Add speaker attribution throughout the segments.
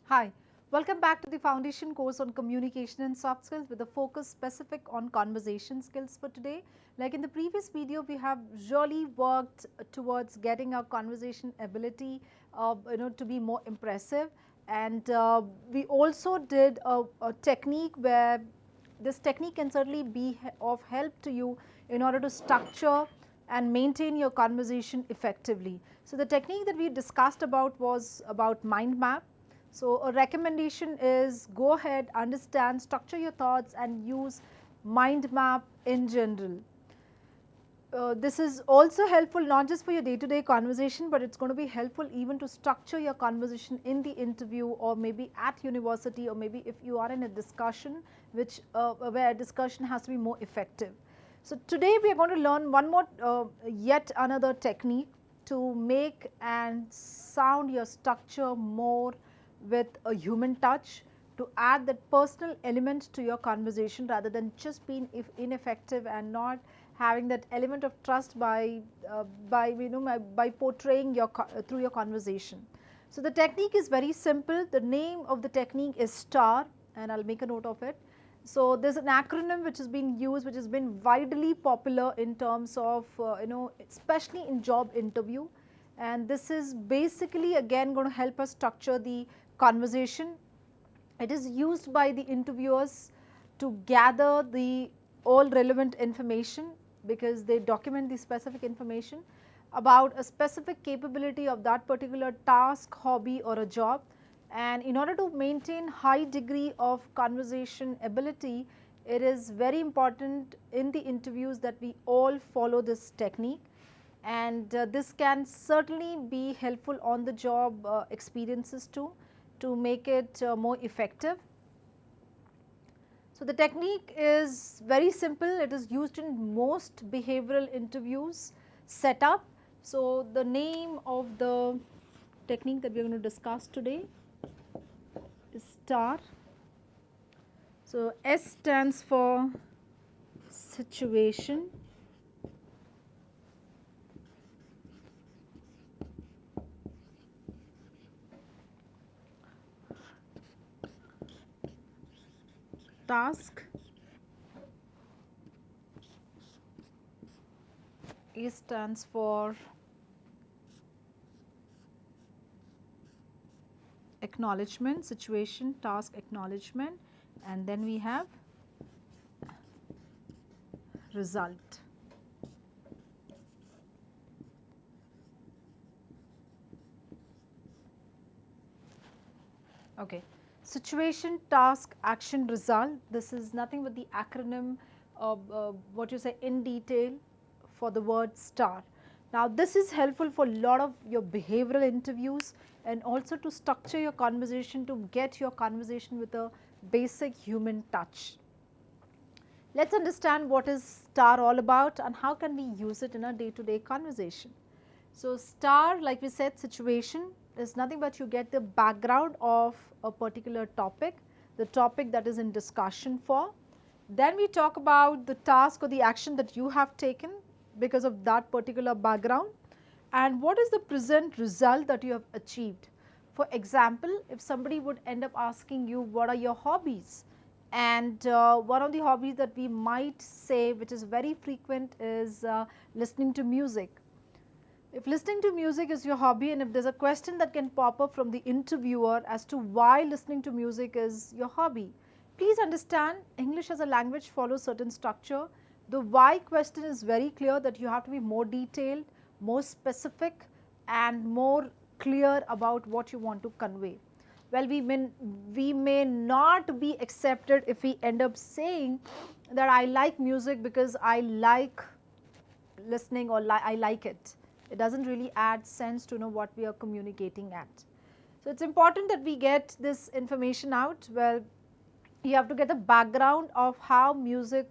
Speaker 1: Hi, welcome back to the foundation course on communication and soft skills with a focus specific on conversation skills for today. Like in the previous video, we have really worked towards getting our conversation ability to be more impressive, and we also did a technique where this technique can certainly be of help to you in order to structure and maintain your conversation effectively. So, the technique that we discussed about was about mind map. So, a recommendation is go ahead, understand, structure your thoughts and use mind map in general. This is also helpful not just for your day to day conversation, but it is going to be helpful even to structure your conversation in the interview or maybe at university, or maybe if you are in a discussion which where a discussion has to be more effective. So, today we are going to learn one more yet another technique to make and sound your structure more with a human touch, to add that personal element to your conversation rather than just being ineffective and not having that element of trust by portraying your through your conversation. So, the technique is very simple. The name of the technique is STAR, and I will make a note of it. So, there is an acronym which has been used, which has been widely popular in terms of especially in job interview, and this is basically again going to help us structure the conversation. It is used by the interviewers to gather the all relevant information, because they document the specific information about a specific capability of that particular task, hobby or a job. And in order to maintain high degree of conversation ability, it is very important in the interviews that we all follow this technique, and this can certainly be helpful on the job experiences too, to make it more effective. So, the technique is very simple. It is used in most behavioral interviews setup. So, the name of the technique that we are going to discuss today is STAR. So, S stands for situation, task, A stands for acknowledgement, situation, task, acknowledgement, and then we have result. Okay. Situation, task, action, result. This is nothing but the acronym of what you say in detail for the word STAR. Now, this is helpful for a lot of your behavioral interviews, and also to structure your conversation, to get your conversation with a basic human touch. Let us understand what is STAR all about and how can we use it in a day to day conversation. So, STAR, like we said, situation is nothing but you get the background of a particular topic, the topic that is in discussion for. Then we talk about the task or the action that you have taken because of that particular background, and what is the present result that you have achieved. For example, if somebody would end up asking you what are your hobbies, and one of the hobbies that we might say, which is very frequent, is listening to music. If listening to music is your hobby, and if there is a question that can pop up from the interviewer as to why listening to music is your hobby, please understand English as a language follows certain structure. The why question is very clear, that you have to be more detailed, more specific and more clear about what you want to convey. Well, we may not be accepted if we end up saying that I like music because I like listening, or I like it. It does not really add sense to know what we are communicating at. So, it is important that we get this information out. Well, you have to get the background of how music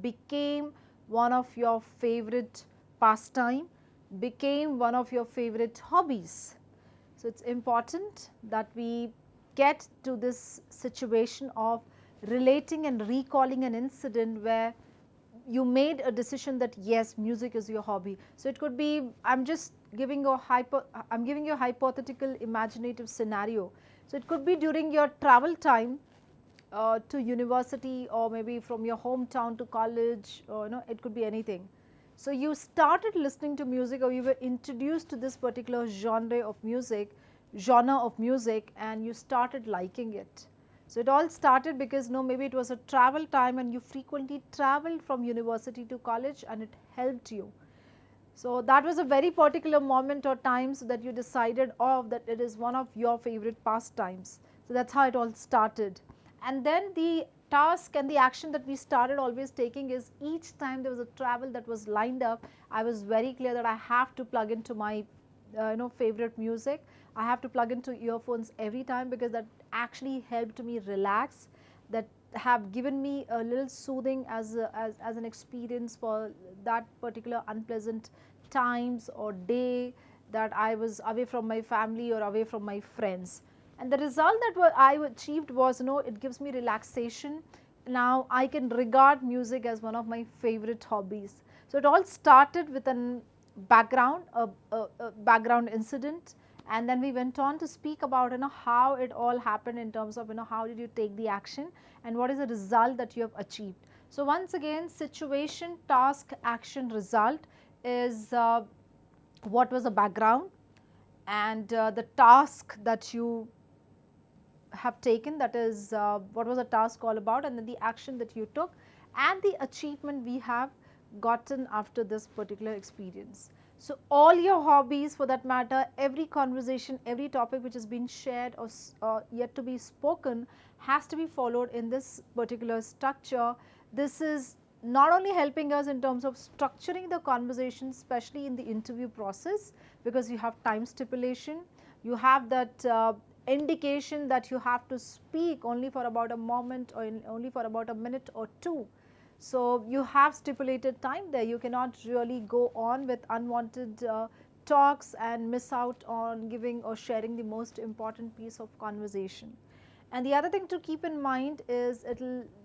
Speaker 1: became one of your favorite pastime, became one of your favorite hobbies. So, it is important that we get to this situation of relating and recalling an incident where you made a decision that yes, music is your hobby. So, it could be, I am just giving a hypothetical imaginative scenario. So it could be during your travel time to university, or maybe from your hometown to college, or it could be anything. So you started listening to music, or you were introduced to this particular genre of music, and you started liking it. So it all started because maybe it was a travel time and you frequently traveled from university to college and it helped you. So that was a very particular moment or time, so that you decided that it is one of your favorite pastimes. So that's how it all started. And then the task and the action that we started always taking is, each time there was a travel that was lined up, I was very clear that I have to plug into my favorite music. I have to plug into earphones every time, because that actually helped me relax, that have given me a little soothing as an experience for that particular unpleasant times or day that I was away from my family or away from my friends. And the result that I achieved was, it gives me relaxation. Now I can regard music as one of my favorite hobbies. So it all started with a background incident, and then we went on to speak about how it all happened, in terms of how did you take the action and what is the result that you have achieved. So once again, situation, task, action, result is what was the background, and the task that you have taken, that is what was the task all about, and then the action that you took, and the achievement we have gotten after this particular experience. So all your hobbies, for that matter, every conversation, every topic which has been shared or yet to be spoken, has to be followed in this particular structure. This is not only helping us in terms of structuring the conversation, especially in the interview process, because you have time stipulation, you have that indication that you have to speak only for about a moment, or only for about a minute or two. So you have stipulated time there. You cannot really go on with unwanted talks and miss out on giving or sharing the most important piece of conversation. And the other thing to keep in mind is, it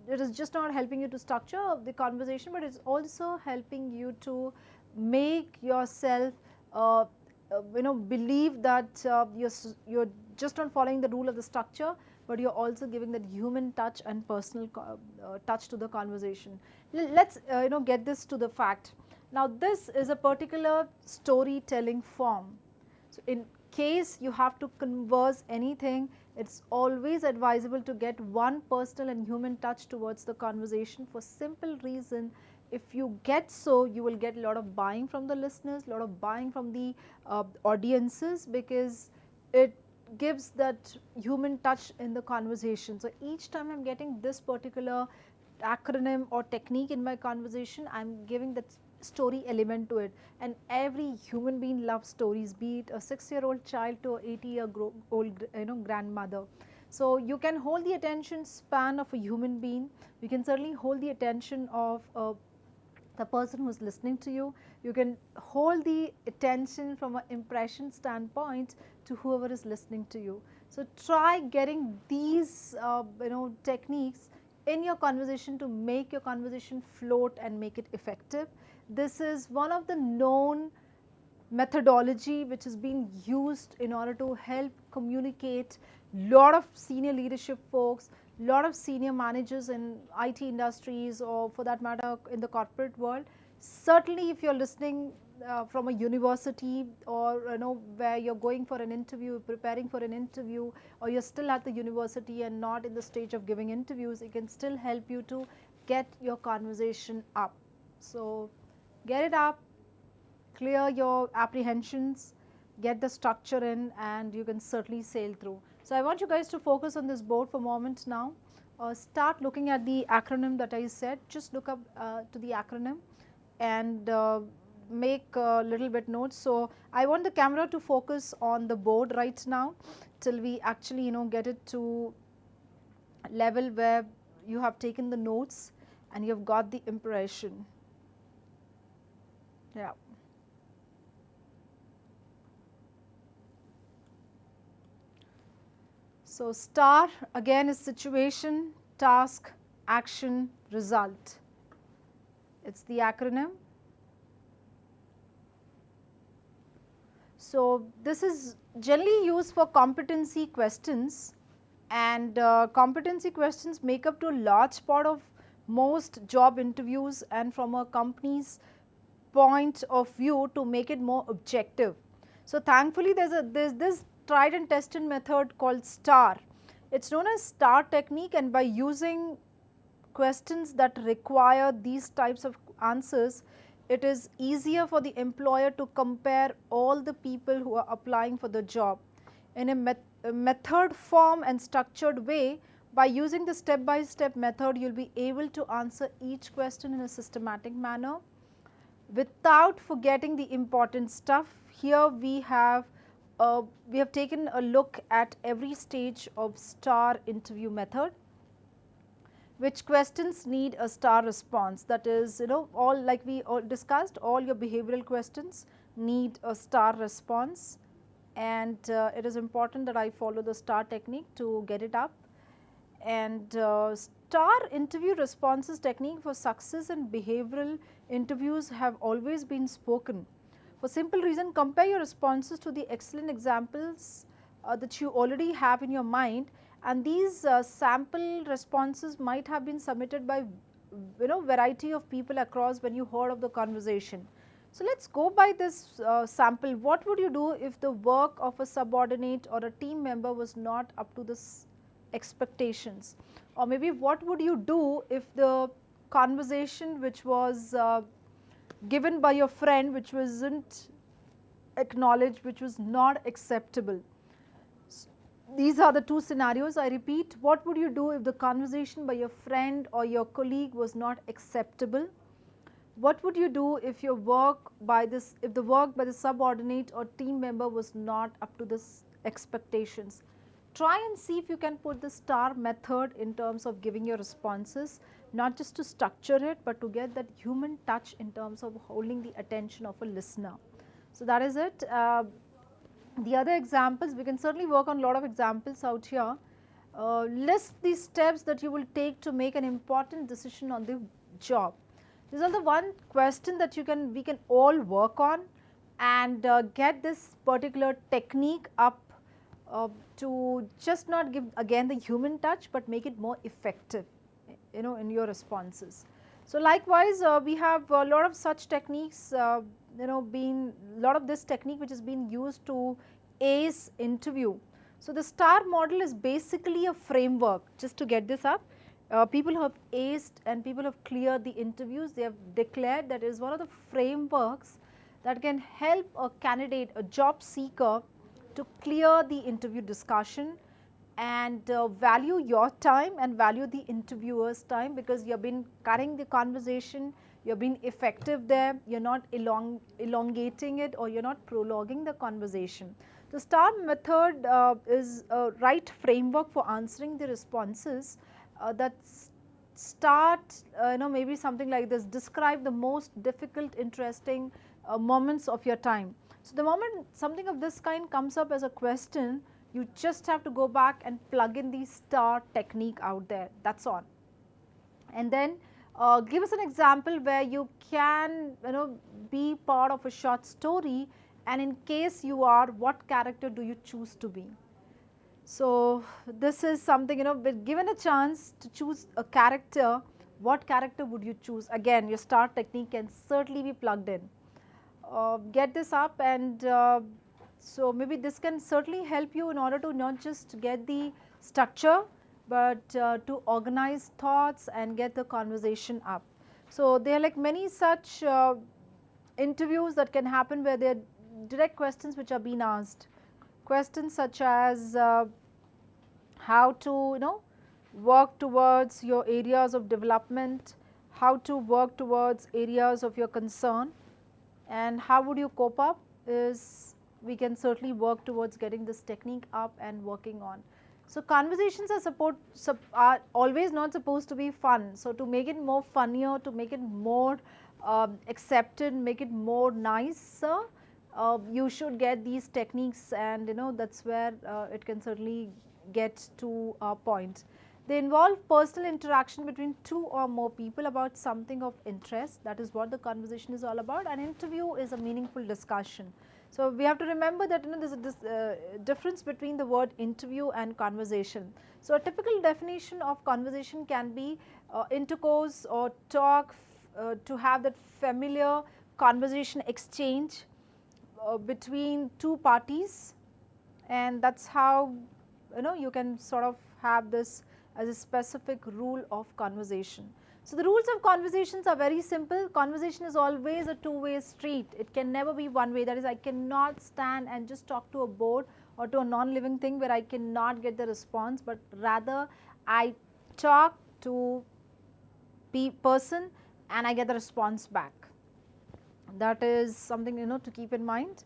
Speaker 1: is just not helping you to structure the conversation, but it's also helping you to make yourself believe that you're just not following the rule of the structure, but you're also giving that human touch and personal touch to the conversation. Let's get this to the fact. Now this is a particular storytelling form. So in case you have to converse anything, it's always advisable to get one personal and human touch towards the conversation, for simple reason. If you get so, you will get a lot of buying from the listeners, a lot of buying from the audiences, because it gives that human touch in the conversation. So each time I'm getting this particular acronym or technique in my conversation, I'm giving that story element to it. And every human being loves stories, be it a 6-year-old child to a 80-year-old grandmother. So you can hold the attention span of a human being. You can certainly hold the attention of the person who is listening to you. You can hold the attention from an impression standpoint to whoever is listening to you. So try getting these techniques in your conversation to make your conversation float and make it effective. This is one of the known methodology which is being used in order to help communicate lot of senior leadership folks, lot of senior managers in IT industries, or for that matter in the corporate world. Certainly if you're listening from a university, or where you're going for an interview, preparing for an interview, or you're still at the university and not in the stage of giving interviews, it can still help you to get your conversation up. So get it up, clear your apprehensions, get the structure in, and you can certainly sail through. So I want you guys to focus on this board for a moment now. Start looking at the acronym that I said. Just look up to the acronym and make a little bit notes. So I want the camera to focus on the board right now till we actually get it to level where you have taken the notes and you have got the impression. Yeah. So STAR again is situation, task, action, result. It's the acronym. So this is generally used for competency questions, and competency questions make up to a large part of most job interviews and from a company's point of view to make it more objective. So thankfully there's this tried and tested method called STAR. It's known as STAR technique, and by using questions that require these types of answers, it is easier for the employer to compare all the people who are applying for the job. In a method form and structured way, by using the step by step method, you will be able to answer each question in a systematic manner without forgetting the important stuff. Here we have taken a look at every stage of STAR interview method. Which questions need a STAR response, that is, all, like we all discussed, all your behavioral questions need a STAR response, and it is important that I follow the STAR technique to get it up. And STAR interview responses technique for success in behavioral interviews have always been spoken. For simple reason, compare your responses to the excellent examples that you already have in your mind, and these sample responses might have been submitted by variety of people across when you heard of the conversation. So let's go by this sample. What would you do if the work of a subordinate or a team member was not up to the expectations? Or maybe what would you do if the conversation which was given by your friend, which wasn't acknowledged, which was not acceptable? These are the two scenarios. I repeat, what would you do if the conversation by your friend or your colleague was not acceptable? What would you do if the work by the subordinate or team member was not up to the expectations? Try and see if you can put the STAR method in terms of giving your responses, not just to structure it, but to get that human touch in terms of holding the attention of a listener. So that is it. The other examples, we can certainly work on a lot of examples out here. List the steps that you will take to make an important decision on the job. This is the one question that we can all work on and get this particular technique up to just not give again the human touch, but make it more effective, in your responses. So likewise, we have a lot of such techniques, lot of this technique which has been used to ace interview. So the STAR model is basically a framework. Just to get this up, people who have aced and people who have cleared the interviews, they have declared that it is one of the frameworks that can help a candidate, a job seeker, to clear the interview discussion and value your time and value the interviewer's time, because you have been cutting the conversation, you have been effective there, you are not elongating it, or you are not prolonging the conversation. The STAR method is a right framework for answering the responses that start, maybe something like this: describe the most difficult, interesting moments of your time. So the moment something of this kind comes up as a question, you just have to go back and plug in the STAR technique out there, that's all. And then give us an example where you can be part of a short story, and in case you are, what character do you choose to be? So this is something, given a chance to choose a character, what character would you choose? Again, your STAR technique can certainly be plugged in. Get this up, and so maybe this can certainly help you in order to not just get the structure, but to organize thoughts and get the conversation up. So there are like many such interviews that can happen where there are direct questions which are being asked. Questions such as how to work towards your areas of development, how to work towards areas of your concern, and how would you cope up, is we can certainly work towards getting this technique up and working on. So conversations are always not supposed to be fun. So to make it more funnier, to make it more accepted, make it more nicer, you should get these techniques, and that's where it can certainly get to a point. They involve personal interaction between two or more people about something of interest. That is what the conversation is all about. An interview is a meaningful discussion. So we have to remember that there's a difference between the word interview and conversation. So a typical definition of conversation can be intercourse or talk, to have that familiar conversation exchange between two parties, and that's how you can sort of have this as a specific rule of conversation. So the rules of conversations are very simple. Conversation is always a two-way street. It can never be one way. That is, I cannot stand and just talk to a board or to a non-living thing where I cannot get the response, but rather I talk to person and I get the response back. That is something to keep in mind.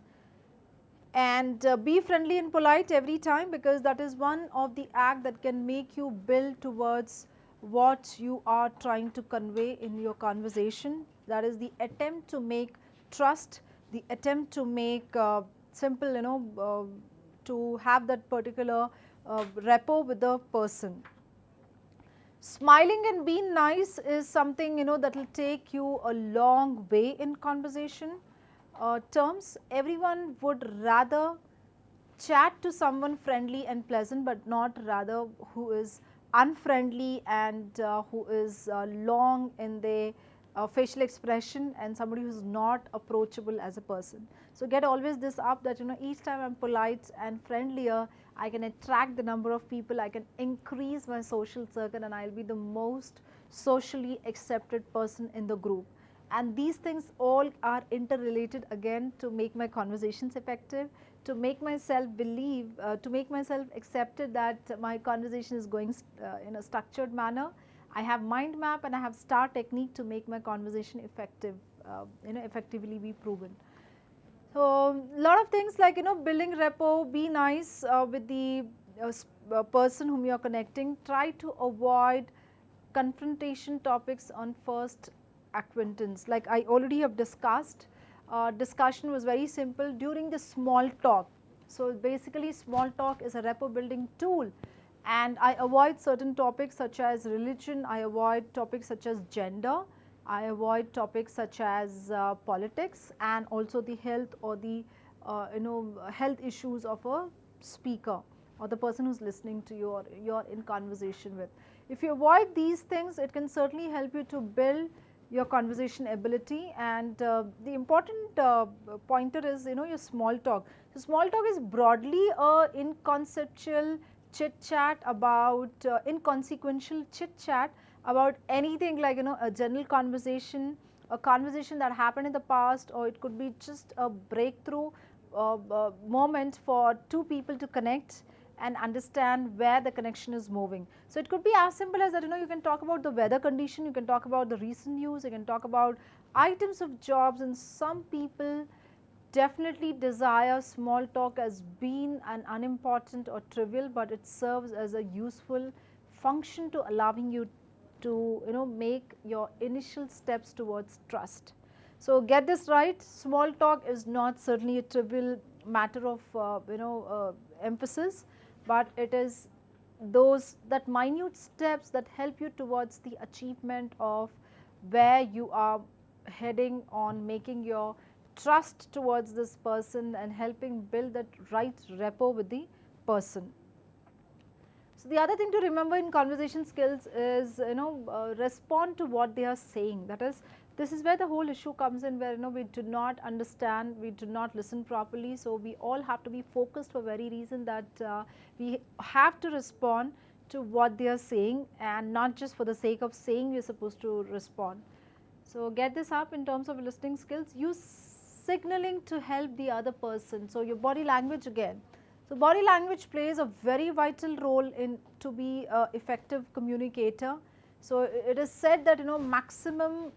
Speaker 1: And be friendly and polite every time, because that is one of the act that can make you build towards what you are trying to convey in your conversation. That is the attempt to make trust, the attempt to make simple, to have that particular rapport with the person. Smiling and being nice is something that will take you a long way in conversation terms. Everyone would rather chat to someone friendly and pleasant, but not rather who is unfriendly and who is long in their facial expression and somebody who is not approachable as a person. So get always this up that each time I am polite and friendlier, I can attract the number of people, I can increase my social circle, and I will be the most socially accepted person in the group. And these things all are interrelated again to make my conversations effective, to make myself believe, to make myself accepted that my conversation is going in a structured manner. I have mind map and I have STAR technique to make my conversation effective, effectively be proven. So lot of things like building rapport, be nice with the person whom you are connecting. Try to avoid confrontation topics on first acquaintance. Like I already have discussed, discussion was very simple during the small talk. So basically small talk is a rapport building tool, and I avoid certain topics such as religion, I avoid topics such as gender, I avoid topics such as politics, and also the health or the health issues of a speaker or the person who is listening to you or you are in conversation with. If you avoid these things, it can certainly help you to build your conversation ability. And the important pointer is your small talk. So small talk is broadly a inconceptual chit chat about inconsequential chit chat about anything, like a general conversation, a conversation that happened in the past, or it could be just a breakthrough moment for two people to connect and understand where the connection is moving. So it could be as simple as that you can talk about the weather condition, you can talk about the recent news, you can talk about items of jobs, and some people definitely desire small talk as being an unimportant or trivial, but it serves as a useful function to allowing you to make your initial steps towards trust. So get this right, small talk is not certainly a trivial matter of emphasis, but it is that minute steps that help you towards the achievement of where you are heading on, making your trust towards this person and helping build that right rapport with the person. So the other thing to remember in conversation skills is respond to what they are saying. That is, this is where the whole issue comes in, where we do not understand, we do not listen properly. So we all have to be focused for very reason that we have to respond to what they are saying, and not just for the sake of saying we are supposed to respond. So get this up in terms of listening skills. Use signaling to help the other person. So your body language again. So body language plays a very vital role in to be an effective communicator. So it is said that maximum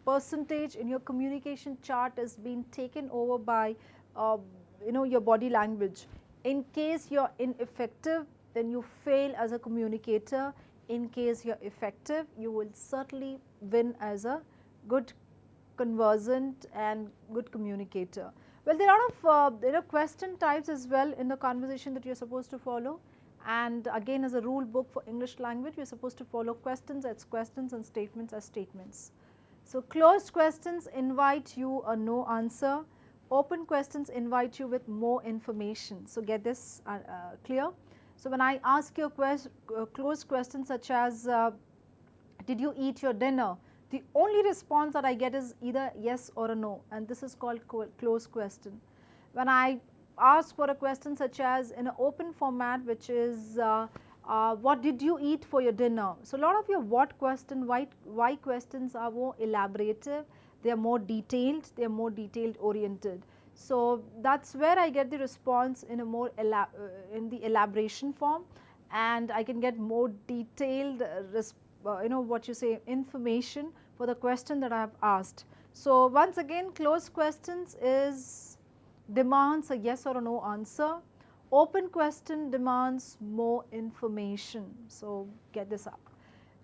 Speaker 1: percentage in your communication chart is being taken over by your body language. In case you are ineffective, then you fail as a communicator. In case you are effective, you will certainly win as a good conversant and good communicator. Well, there are a lot of question types as well in the conversation that you are supposed to follow, and again, as a rule book for English language, we are supposed to follow questions as questions and statements as statements. So closed questions invite you a no answer. Open questions invite you with more information. So get this clear. So when I ask you a closed question such as, did you eat your dinner? The only response that I get is either yes or a no, and this is called closed question. When I ask for a question such as in an open format, which is what did you eat for your dinner? So a lot of your what question, why questions are more elaborative, they are more detailed, they are more detailed oriented. So that's where I get the response in a more in the elaboration form, and I can get more detailed what you say, information for the question that I have asked. So once again, closed questions is demands a yes or a no answer. Open question demands more information. So get this up.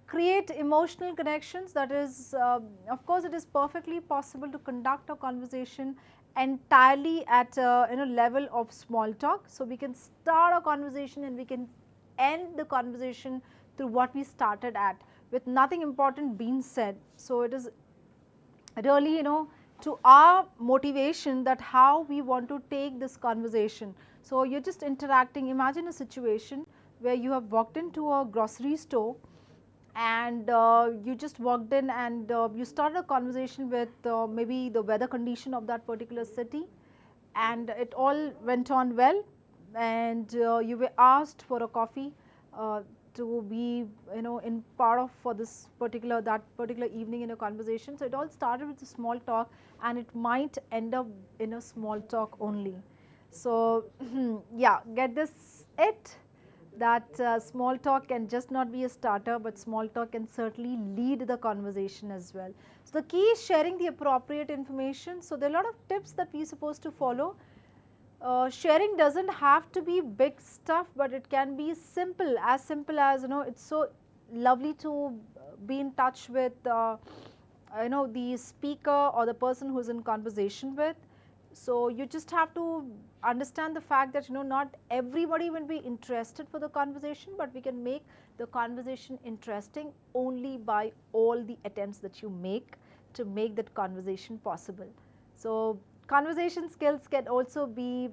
Speaker 1: Create emotional connections, that is of course it is perfectly possible to conduct a conversation entirely at a level of small talk. So we can start a conversation and we can end the conversation through what we started at, with nothing important being said. So it is really to our motivation that how we want to take this conversation. So you are just interacting. Imagine a situation where you have walked into a grocery store and you just walked in and you started a conversation with maybe the weather condition of that particular city, and it all went on well, and you were asked for a coffee to be in part of for this particular evening in a conversation. So it all started with a small talk and it might end up in a small talk only. So yeah, get this it that small talk can just not be a starter, but small talk can certainly lead the conversation as well. So the key is sharing the appropriate information. So there are a lot of tips that we are supposed to follow. Sharing doesn't have to be big stuff, but it can be simple as it's so lovely to be in touch with the speaker or the person who is in conversation with. So you just have to understand the fact that not everybody will be interested for the conversation, but we can make the conversation interesting only by all the attempts that you make to make that conversation possible. So conversation skills can also be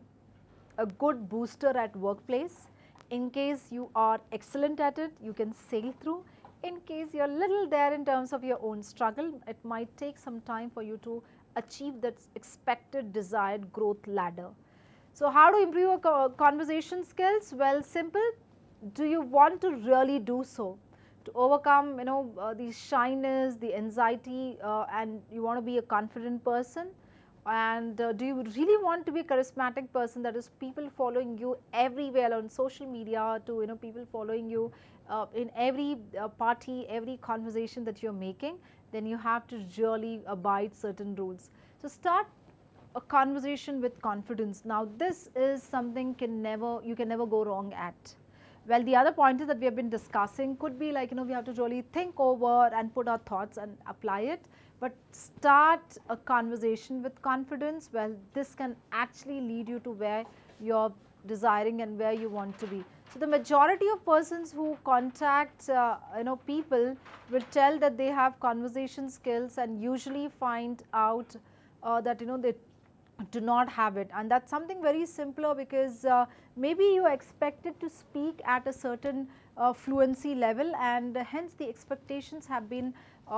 Speaker 1: a good booster at workplace. In case you are excellent at it, you can sail through. In case you are little there in terms of your own struggle, it might take some time for you to achieve that expected desired growth ladder. So how to improve your conversation skills? Well, simple. Do you want to really do so? To overcome the shyness, the anxiety, and you want to be a confident person? And do you really want to be a charismatic person, that is people following you everywhere on social media, to people following you in every party, every conversation that you are making? Then you have to really abide certain rules. So start a conversation with confidence. Now this is something you can never go wrong at. Well, the other pointers that we have been discussing could be like we have to really think over and put our thoughts and apply it, but start a conversation with confidence. Well, this can actually lead you to where you're desiring and where you want to be. So the majority of persons who contact people will tell that they have conversation skills, and usually find out that they do not have it, and that's something very simpler, because maybe you are expected to speak at a certain fluency level, and hence the expectations have been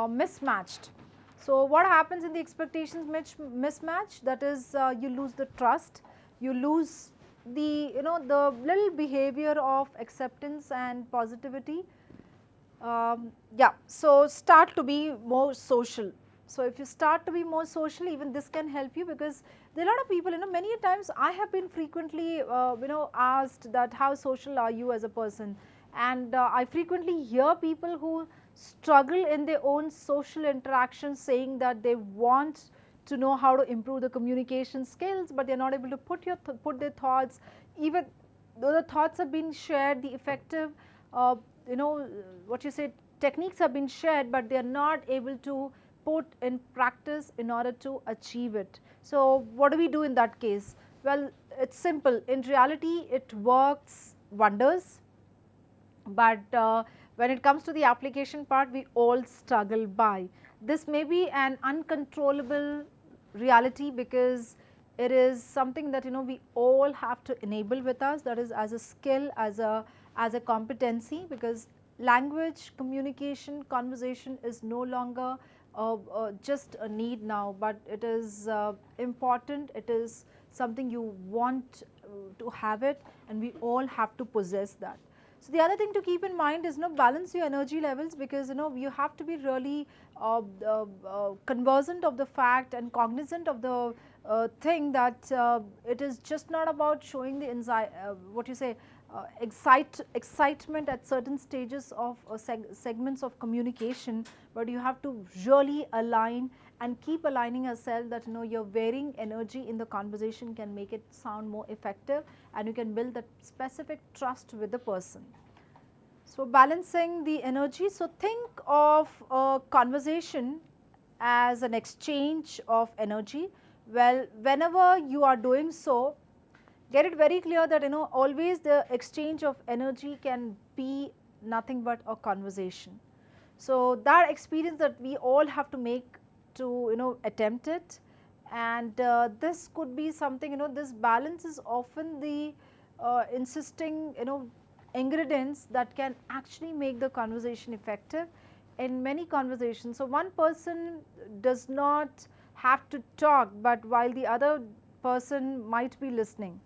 Speaker 1: mismatched. So what happens in the expectations mismatch? That is you lose the trust, you lose the the little behavior of acceptance and positivity. Yeah, so start to be more social. So if you start to be more social, even this can help you, because there are a lot of people, many times I have been frequently asked that how social are you as a person, and I frequently hear people who struggle in their own social interactions, saying that they want to know how to improve the communication skills, but they are not able to put their thoughts, even though the thoughts have been shared, the effective what you say, techniques have been shared, but they are not able to put in practice in order to achieve it. So what do we do in that case? Well, it's simple. In reality, it works wonders, but when it comes to the application part, we all struggle by. This may be an uncontrollable reality, because It is something that we all have to enable with us, that is as a skill, as a competency, because language, communication, conversation is no longer just a need now, but it is important, it is something you want to have it, and we all have to possess that. So the other thing to keep in mind is balance your energy levels, because you have to be really conversant of the fact and cognizant of the thing that it is just not about showing the what you say excitement at certain stages of segments of communication, but you have to really align and keep aligning yourself that your varying energy in the conversation can make it sound more effective, and you can build that specific trust with the person. So balancing the energy, so think of a conversation as an exchange of energy. Well, whenever you are doing so, get it very clear that always the exchange of energy can be nothing but a conversation. So that experience that we all have to make to attempt it, and this could be something, this balance is often the insisting ingredients that can actually make the conversation effective in many conversations. So one person does not have to talk, but while the other person might be listening.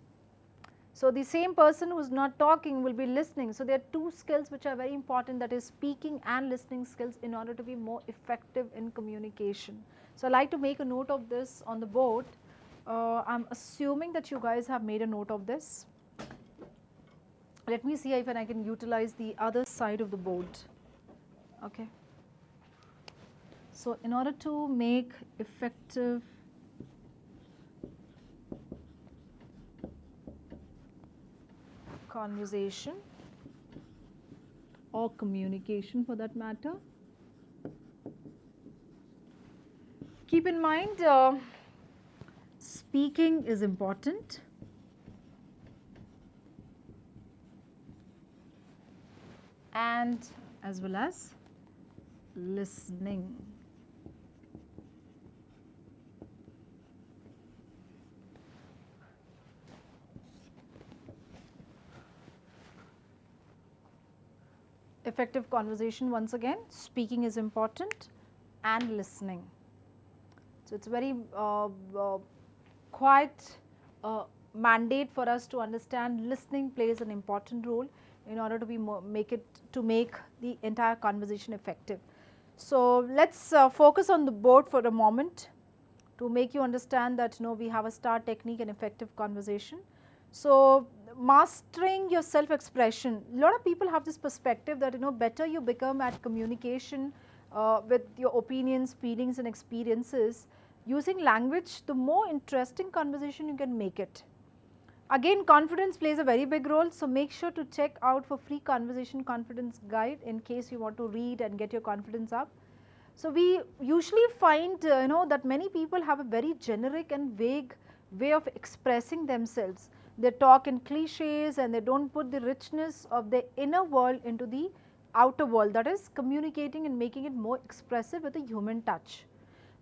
Speaker 1: So the same person who is not talking will be listening. So there are two skills which are very important, that is speaking and listening skills, in order to be more effective in communication. So I like to make a note of this on the board. I'm assuming that you guys have made a note of this. Let me see if I can utilize the other side of the board. Okay. So in order to make effective conversation or communication for that matter, keep in mind speaking is important, and as well as listening. Effective conversation, once again, speaking is important and listening. So it's very quite mandate for us to understand listening plays an important role in order to make the entire conversation effective. So let's focus on the board for a moment to make you understand that we have a STAR technique and effective conversation. So mastering your self-expression, a lot of people have this perspective that better you become at communication with your opinions, feelings and experiences using language, the more interesting conversation you can make it. Again, confidence plays a very big role, so make sure to check out for free conversation confidence guide in case you want to read and get your confidence up. So we usually find that many people have a very generic and vague way of expressing themselves. They talk in cliches and they don't put the richness of their inner world into the outer world, that is communicating and making it more expressive with a human touch.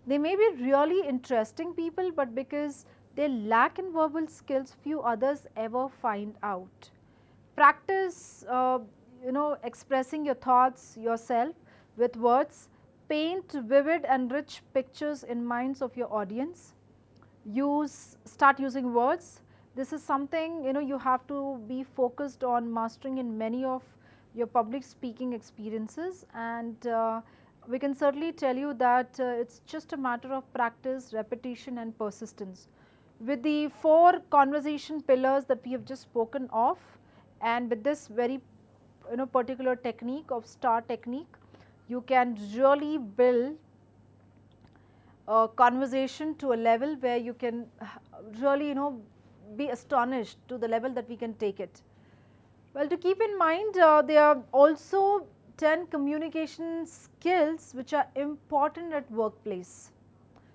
Speaker 1: They may be really interesting people, but because they lack in verbal skills, few others ever find out. Practice expressing your thoughts yourself with words. Paint vivid and rich pictures in minds of your audience. Start using words. This is something you have to be focused on mastering in many of your public speaking experiences, and we can certainly tell you that it's just a matter of practice, repetition and persistence. With the 4 conversation pillars that we have just spoken of, and with this very particular technique of STAR technique, you can really build a conversation to a level where you can really be astonished to the level that we can take it. Well, to keep in mind, there are also 10 communication skills which are important at workplace.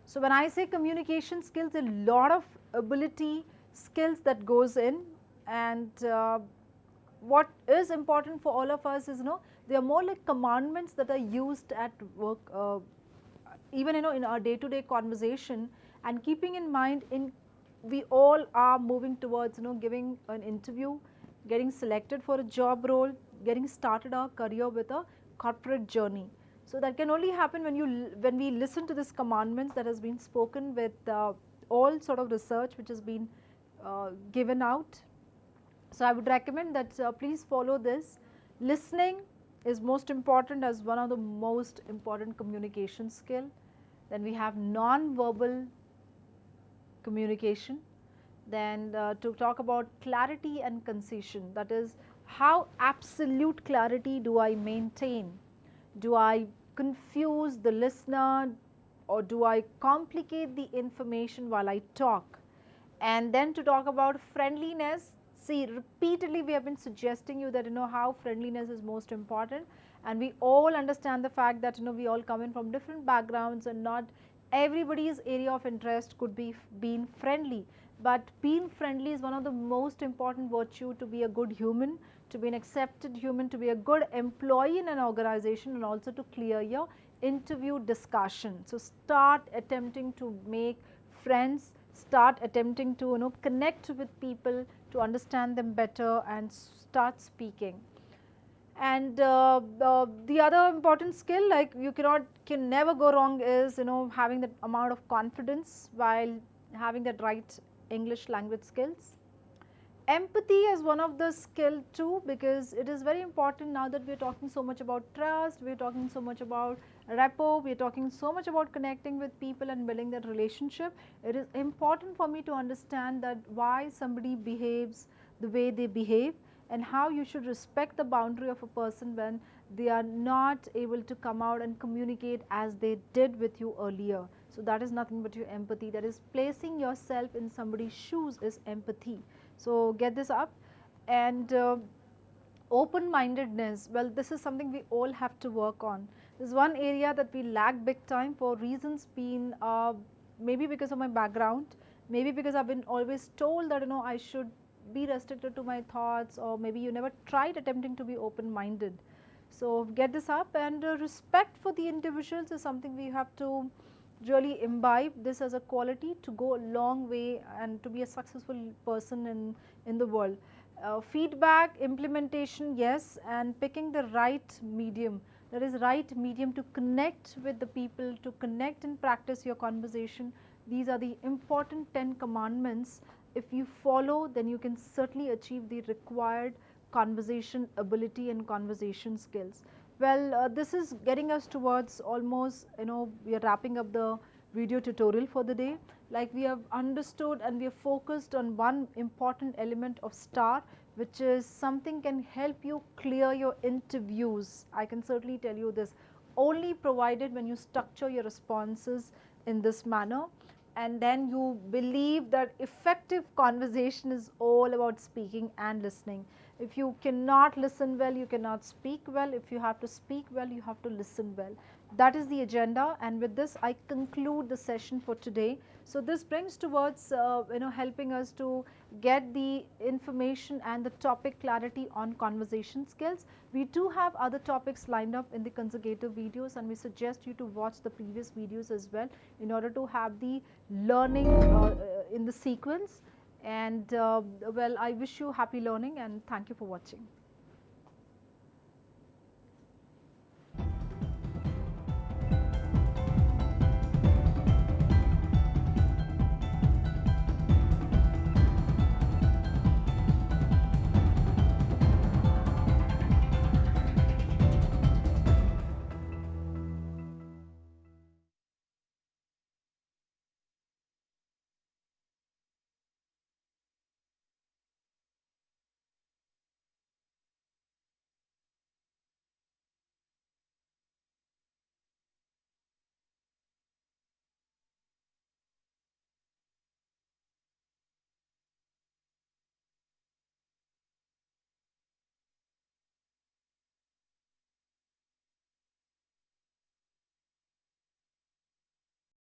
Speaker 1: So when I say communication skills, a lot of ability skills that goes in, and what is important for all of us is they are more like commandments that are used at work, even in our day-to-day conversation, and keeping in mind in we all are moving towards, giving an interview, getting selected for a job role, getting started our career with a corporate journey. So that can only happen when we listen to this commandments that has been spoken with all sort of research which has been given out. So I would recommend that please follow this. Listening is most important as one of the most important communication skill. Then we have non-verbal communication. Then to talk about clarity and concision, that is how absolute clarity do I maintain? Do I confuse the listener, or do I complicate the information while I talk? And then to talk about friendliness, see, repeatedly we have been suggesting you that how friendliness is most important, and we all understand the fact that we all come in from different backgrounds and not everybody's area of interest could be being friendly, but being friendly is one of the most important virtue to be a good human, to be an accepted human, to be a good employee in an organization, and also to clear your interview discussion. So start attempting to make friends, start attempting to connect with people, to understand them better, and start speaking. And the other important skill, like you can never go wrong, is having that amount of confidence while having that right English language skills. Empathy is one of the skill too, because it is very important now that we are talking so much about trust, we are talking so much about rapport, we are talking so much about connecting with people and building that relationship. It is important for me to understand that why somebody behaves the way they behave, and how you should respect the boundary of a person when they are not able to come out and communicate as they did with you earlier. So that is nothing but your empathy, that is placing yourself in somebody's shoes is empathy. So get this up. And open-mindedness, well, this is something we all have to work on. This is one area that we lack big time for reasons being maybe because of my background, maybe because I've been always told that I should be restricted to my thoughts, or maybe you never tried attempting to be open-minded. So get this up. And respect for the individuals is something we have to really imbibe this as a quality to go a long way and to be a successful person in the world. Feedback, implementation, yes, and picking the right medium, that is right medium to connect with the people, to connect and practice your conversation. These are the important 10 commandments. If you follow, then you can certainly achieve the required conversation ability and conversation skills. Well, this is getting us towards almost, we are wrapping up the video tutorial for the day. Like we have understood and we have focused on one important element of STAR, which is something can help you clear your interviews. I can certainly tell you this, only provided when you structure your responses in this manner, and then you believe that effective conversation is all about speaking and listening. If you cannot listen well, you cannot speak well. If you have to speak well, you have to listen well. That is the agenda, and with this I conclude the session for today. So this brings towards helping us to get the information and the topic clarity on conversation skills. We do have other topics lined up in the consecutive videos, and we suggest you to watch the previous videos as well in order to have the learning in the sequence. And well, I wish you happy learning, and thank you for watching.